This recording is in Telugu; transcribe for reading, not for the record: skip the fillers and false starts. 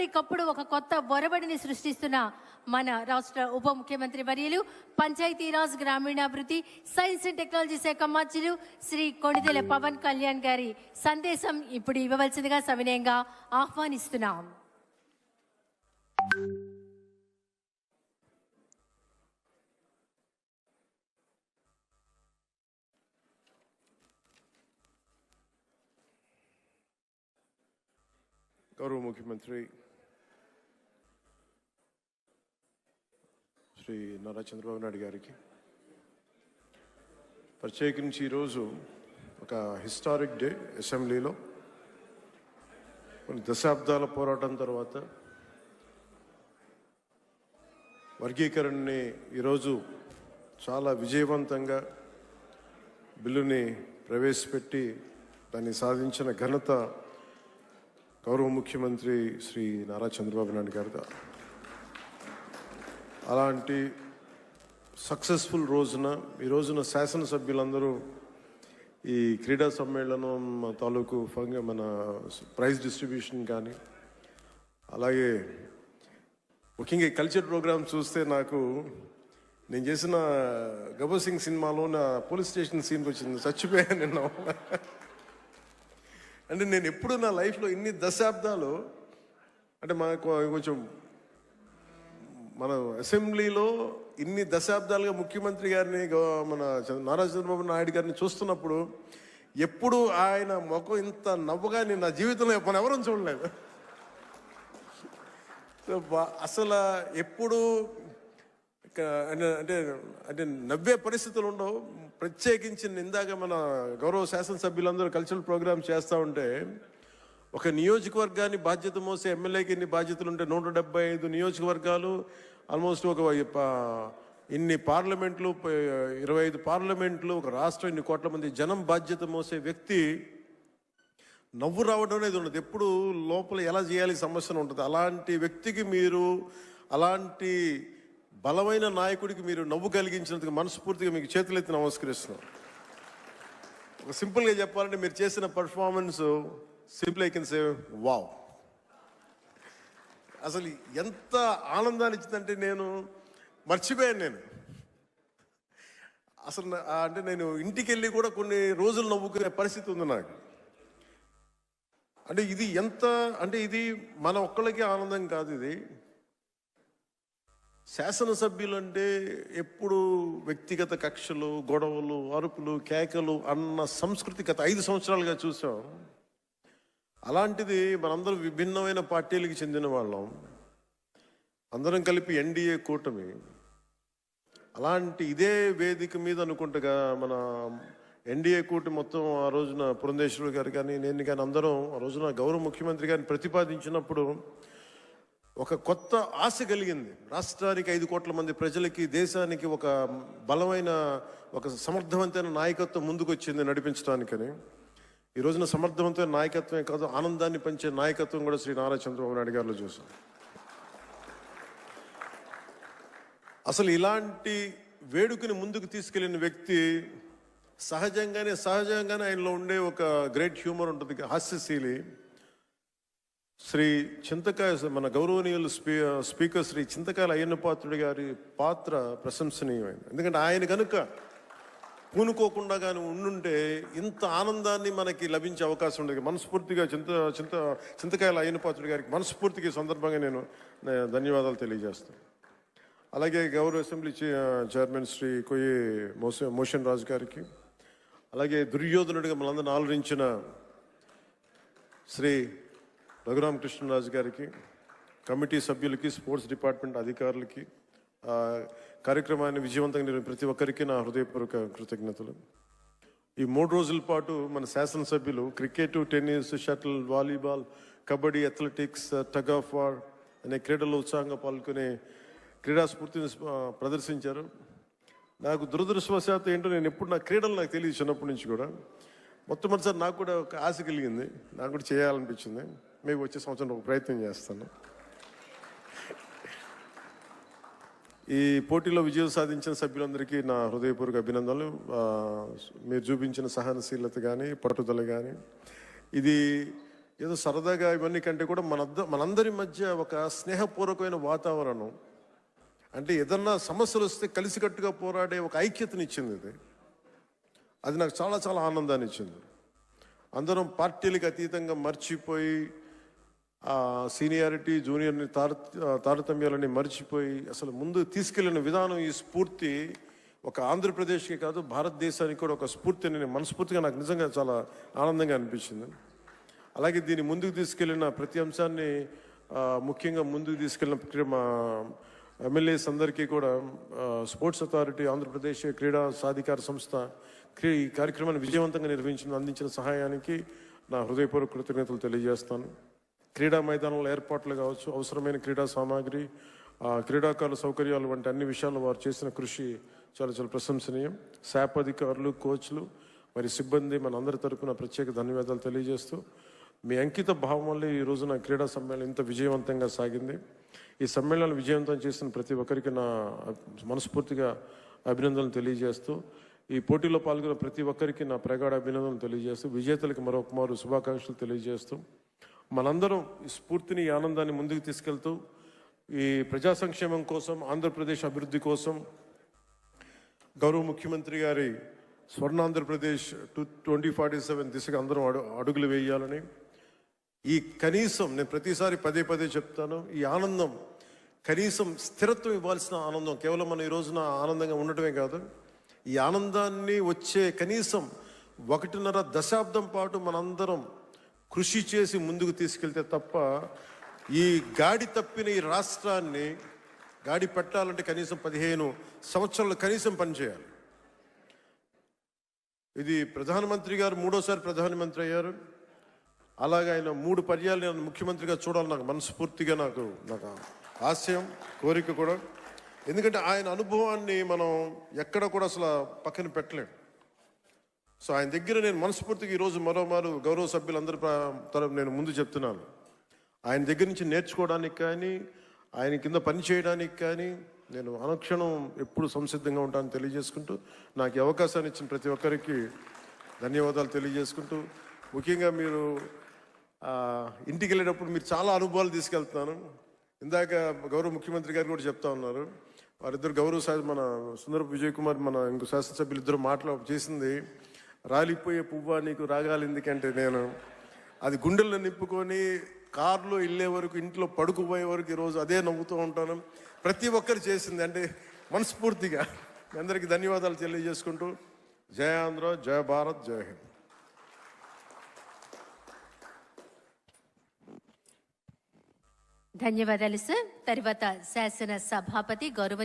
ఎప్పటికప్పుడు ఒక కొత్త ఒరబడిని సృష్టిస్తున్న మన రాష్ట్ర ఉప ముఖ్యమంత్రి వర్యులు, పంచాయతీరాజ్ గ్రామీణాభివృద్ధి, సైన్స్ అండ్ టెక్నాలజీ శాఖ మంత్రులు శ్రీ కొణిదెల పవన్ కళ్యాణ్ గారి సందేశం ఇప్పుడు ఇవ్వవలసిందిగా సవినయంగా ఆహ్వానిస్తున్నాం. గౌరవ ముఖ్యమంత్రి శ్రీ నారా చంద్రబాబు నాయుడు గారికి ప్రత్యేకించి ఈరోజు ఒక హిస్టారిక్ డే. అసెంబ్లీలో కొన్ని దశాబ్దాల పోరాటం తర్వాత వర్గీకరణని ఈరోజు చాలా విజయవంతంగా బిల్లుని ప్రవేశపెట్టి దాన్ని సాధించిన ఘనత గౌరవ ముఖ్యమంత్రి శ్రీ నారా చంద్రబాబు నాయుడు గారు. అలాంటి సక్సెస్ఫుల్ ఈ రోజున శాసనసభ్యులందరూ ఈ క్రీడా సమ్మేళనం తాలూకు మన ప్రైజ్ డిస్ట్రిబ్యూషన్ కానీ, అలాగే ముఖ్యంగా ఈ కల్చర్ ప్రోగ్రామ్ చూస్తే నాకు నేను చేసిన గబ్బర్ సింగ్ సినిమాలో నా పోలీస్ స్టేషన్ సీన్కి వచ్చింది. చచ్చిపోయాను నిన్న. అంటే నేను ఎప్పుడు నా లైఫ్లో ఇన్ని దశాబ్దాలు అంటే కొంచెం మన అసెంబ్లీలో ఇన్ని దశాబ్దాలుగా ముఖ్యమంత్రి గారిని మన నారా చంద్రబాబు నాయుడు గారిని చూస్తున్నప్పుడు ఎప్పుడు ఆయన ముఖం ఇంత నవ్వుగా నేను నా జీవితంలో మన ఎవరూ చూడలేదు. అసలు ఎప్పుడు అంటే అంటే నవ్వే పరిస్థితులు ఉండవు. ప్రత్యేకించి ఇందాక మన గౌరవ శాసనసభ్యులందరూ కల్చరల్ ప్రోగ్రామ్ చేస్తూ ఉంటే ఒక నియోజకవర్గాన్ని బాధ్యత మోసే ఎమ్మెల్యేకి ఇన్ని బాధ్యతలు ఉంటే 175 నియోజకవర్గాలు, ఆల్మోస్ట్ ఒక ఇన్ని పార్లమెంట్లు, 25 పార్లమెంట్లు, ఒక రాష్ట్రం, ఇన్ని కోట్ల మంది జనం బాధ్యత మోసే వ్యక్తి నవ్వు రావడం అనేది ఉండదు. ఎప్పుడు లోపల ఎలా చేయాలి సమస్యను ఉంటుంది. అలాంటి వ్యక్తికి మీరు, అలాంటి బలమైన నాయకుడికి మీరు నవ్వు కలిగించినందుకు మనస్ఫూర్తిగా మీకు చేతులెత్తి నమస్కరిస్తున్నాం. ఒక సింపుల్గా చెప్పాలంటే మీరు చేసిన performance simple I can say wow. అసలు ఎంత ఆనందాన్ని ఇచ్చిందంటే నేను మర్చిపోయాను. నేను అసలు అంటే నేను ఇంటికి వెళ్ళి కూడా కొన్ని రోజులు నవ్వుకునే పరిస్థితి ఉంది నాకు. అంటే ఇది ఎంత అంటే ఇది మన ఒక్కళ్ళకి ఆనందం కాదు. ఇది శాసనసభ్యులు అంటే ఎప్పుడు వ్యక్తిగత కక్షలు, గొడవలు, అరుపులు, కేకలు అన్న సంస్కృతి గత 5 సంవత్సరాలుగా చూసాం. అలాంటిది మనందరం విభిన్నమైన పార్టీలకు చెందిన వాళ్ళం, అందరం కలిపి ఎన్డీఏ కూటమి. అలాంటి ఇదే వేదిక మీద అనుకుంటగా మన ఎన్డీఏ కూటమి మొత్తం ఆ రోజున పురంధేశ్వరుడు గారు కానీ, నేను కానీ అందరం ఆ రోజున గౌరవ ముఖ్యమంత్రి గారిని ప్రతిపాదించినప్పుడు ఒక కొత్త ఆశ కలిగింది. రాష్ట్రానికి 5 కోట్ల మంది ప్రజలకి, దేశానికి ఒక బలమైన, ఒక సమర్థవంతమైన నాయకత్వం ముందుకు వచ్చింది నడిపించడానికని. ఈ రోజున సమర్థవంతమైన నాయకత్వమే కాదు, ఆనందాన్ని పంచే నాయకత్వం కూడా శ్రీ నారా చంద్రబాబు నాయుడు గారిలో చూసాం. అసలు ఇలాంటి వేడుకని ముందుకు తీసుకెళ్లిన వ్యక్తి సహజంగానే ఆయనలో ఉండే ఒక గ్రేట్ హ్యూమర్ ఉంటుంది, హాస్యశీలి. శ్రీ చింతకాయ మన గౌరవనీయులు స్పీకర్ శ్రీ చింతకాయల అయ్యన్న పాత్రుడి గారి పాత్ర ప్రశంసనీయమైంది. ఎందుకంటే ఆయన కనుక పూనుకోకుండా కానీ ఉండుంటే ఇంత ఆనందాన్ని మనకి లభించే అవకాశం ఉండేది. మనస్ఫూర్తిగా చింతకాయల అయ్యన్న పాత్రుడి గారికి మనస్ఫూర్తిగా సందర్భంగా నేను ధన్యవాదాలు తెలియజేస్తాను. అలాగే గౌరవ అసెంబ్లీ చైర్మన్ శ్రీ కొయ్యి మోషన్ రాజు గారికి, అలాగే దుర్యోధనుడిగా మనందరిని ఆలోచించిన శ్రీ రఘురామకృష్ణరాజు గారికి, కమిటీ సభ్యులకి, స్పోర్ట్స్ డిపార్ట్మెంట్ అధికారులకి, కార్యక్రమాన్ని విజయవంతంగా ప్రతి ఒక్కరికి నా హృదయపూర్వక కృతజ్ఞతలు. ఈ 3 రోజుల పాటు మన శాసనసభ్యులు cricket, tennis, shuttle, volleyball, kabaddi, athletics, tug of war అనే క్రీడల్లో ఉత్సాహంగా పాల్గొనే క్రీడా స్ఫూర్తిని ప్రదర్శించారు. నాకు దురదృష్టవశాత్తు ఏంటో నేను ఎప్పుడు నా క్రీడలు నాకు తెలియదు చిన్నప్పటి నుంచి కూడా. మొట్టమొదటిసారి నాకు కూడా ఒక ఆశ కలిగింది, నాకు కూడా చేయాలనిపించింది. మేము వచ్చే సంవత్సరం ఒక ప్రయత్నం చేస్తాను. ఈ పోటీలో విజయం సాధించిన సభ్యులందరికీ నా హృదయపూర్వక అభినందనలు. మీరు చూపించిన సహనశీలత కానీ, పట్టుదల కానీ, ఇది ఏదో సరదాగా ఇవన్నీ కంటే కూడా మనందరి మధ్య ఒక స్నేహపూర్వకమైన వాతావరణం, అంటే ఏదన్నా సమస్యలు వస్తే కలిసికట్టుగా పోరాడే ఒక ఐక్యతనిచ్చింది ఇది. అది నాకు చాలా చాలా ఆనందాన్ని ఇచ్చింది. అందరం పార్టీలకు అతీతంగా మర్చిపోయి ఆ సీనియారిటీ జూనియర్ని తారతమ్యాలని మర్చిపోయి అసలు ముందు తీసుకెళ్లిన విధానం, ఈ స్ఫూర్తి ఒక ఆంధ్రప్రదేశ్కి కాదు భారతదేశానికి కూడా ఒక స్ఫూర్తిని నేను మనస్ఫూర్తిగా నాకు నిజంగా చాలా ఆనందంగా అనిపించింది. అలాగే దీన్ని ముందుకు తీసుకెళ్లిన ప్రతి అంశాన్ని ముఖ్యంగా ముందుకు తీసుకెళ్లిన మా ఎమ్మెల్యేస్ అందరికీ కూడా స్పోర్ట్స్ అథారిటీ ఆంధ్రప్రదేశ్ క్రీడా సాధికార సంస్థ ఈ కార్యక్రమాన్ని విజయవంతంగా అందించిన సహాయానికి నా హృదయపూర్వక కృతజ్ఞతలు తెలియజేస్తాను. క్రీడా మైదానంలో ఏర్పాట్లు కావచ్చు, అవసరమైన క్రీడా సామాగ్రి, క్రీడాకారుల సౌకర్యాలు వంటి అన్ని విషయాల్లో వారు చేసిన కృషి చాలా చాలా ప్రశంసనీయం. శాప్ అధికారులు, కోచ్లు, మరి సిబ్బంది మన అందరి తరపున ప్రత్యేక ధన్యవాదాలు తెలియజేస్తూ, మీ అంకిత భావం వల్ల ఈ రోజున క్రీడా సమ్మేళనం ఇంత విజయవంతంగా సాగింది. ఈ సమ్మేళనాన్ని విజయవంతం చేసిన ప్రతి ఒక్కరికి నా మనస్ఫూర్తిగా అభినందనలు తెలియజేస్తూ, ఈ పోటీలో పాల్గొన్న ప్రతి ఒక్కరికి నా ప్రగాఢ అభినందనలు తెలియజేస్తూ, విజేతలకు మరొకమారు శుభాకాంక్షలు తెలియజేస్తూ, మనందరం ఈ స్ఫూర్తిని, ఈ ఆనందాన్ని ముందుకు తీసుకెళ్తూ ఈ ప్రజా సంక్షేమం కోసం, ఆంధ్రప్రదేశ్ అభివృద్ధి కోసం గౌరవ ముఖ్యమంత్రి గారి స్వర్ణాంధ్రప్రదేశ్ 2047 దిశగా అందరం అడుగులు వేయాలని, ఈ కనీసం నేను ప్రతిసారి పదే పదే చెప్తాను, ఈ ఆనందం కనీసం స్థిరత్వం ఇవ్వాల్సిన ఆనందం, కేవలం మనం ఈ రోజున ఆనందంగా ఉండటమే కాదు, ఈ ఆనందాన్ని వచ్చే కనీసం 1.5 దశాబ్దం పాటు మనందరం కృషి చేసి ముందుకు తీసుకెళ్తే తప్ప ఈ గాడి తప్పిన ఈ రాష్ట్రాన్ని గాడి పెట్టాలంటే కనీసం 15 సంవత్సరాలు కనీసం పనిచేయాలి. ఇది ప్రధానమంత్రి గారు 3వ ప్రధానమంత్రి అయ్యారు. అలాగే ఆయన 3 పర్యాలు నేను ముఖ్యమంత్రిగా చూడాలని నాకు మనస్ఫూర్తిగా నాకు ఆశయం, కోరిక కూడా. ఎందుకంటే ఆయన అనుభవాన్ని మనం ఎక్కడ కూడా అసలు పక్కన పెట్టలేం. సో ఆయన దగ్గర నేను మనస్ఫూర్తిగా ఈరోజు మరోమారు గౌరవ సభ్యులందరి తరపు నేను ముందు చెప్తున్నాను, ఆయన దగ్గర నుంచి నేర్చుకోవడానికి కానీ, ఆయన కింద పని చేయడానికి కానీ నేను అనుక్షణం ఎప్పుడు సంసిద్ధంగా ఉంటానని తెలియజేసుకుంటూ, నాకు ఈ అవకాశాన్ని ఇచ్చిన ప్రతి ఒక్కరికి ధన్యవాదాలు తెలియజేసుకుంటూ, ముఖ్యంగా మీరు ఇంటికి వెళ్ళేటప్పుడు మీరు చాలా అనుభవాలు తీసుకెళ్తున్నాను. ఇందాక గౌరవ ముఖ్యమంత్రి గారు కూడా చెప్తా ఉన్నారు, వారిద్దరు గౌరవ మన సుందరపు విజయ్ కుమార్ మన ఇంకో శాసనసభ్యులు ఇద్దరు చేసింది, రాలిపోయే పువ్వా నీకు రాగాలి ఎందుకంటే, నేను అది గుండెల్లో నింపుకొని కారులో వెళ్ళే వరకు, ఇంట్లో పడుకుపోయే వరకు ఈరోజు అదే నవ్వుతూ ఉంటాను. ప్రతి ఒక్కరు చేసింది అంటే మనస్ఫూర్తిగా మీ అందరికీ ధన్యవాదాలు తెలియజేసుకుంటూ, జయ ఆంధ్ర, జయ భారత్, జయ హింద్. ధన్యవాదాలు సార్. తర్వాత శాసన సభాపతి గౌరవ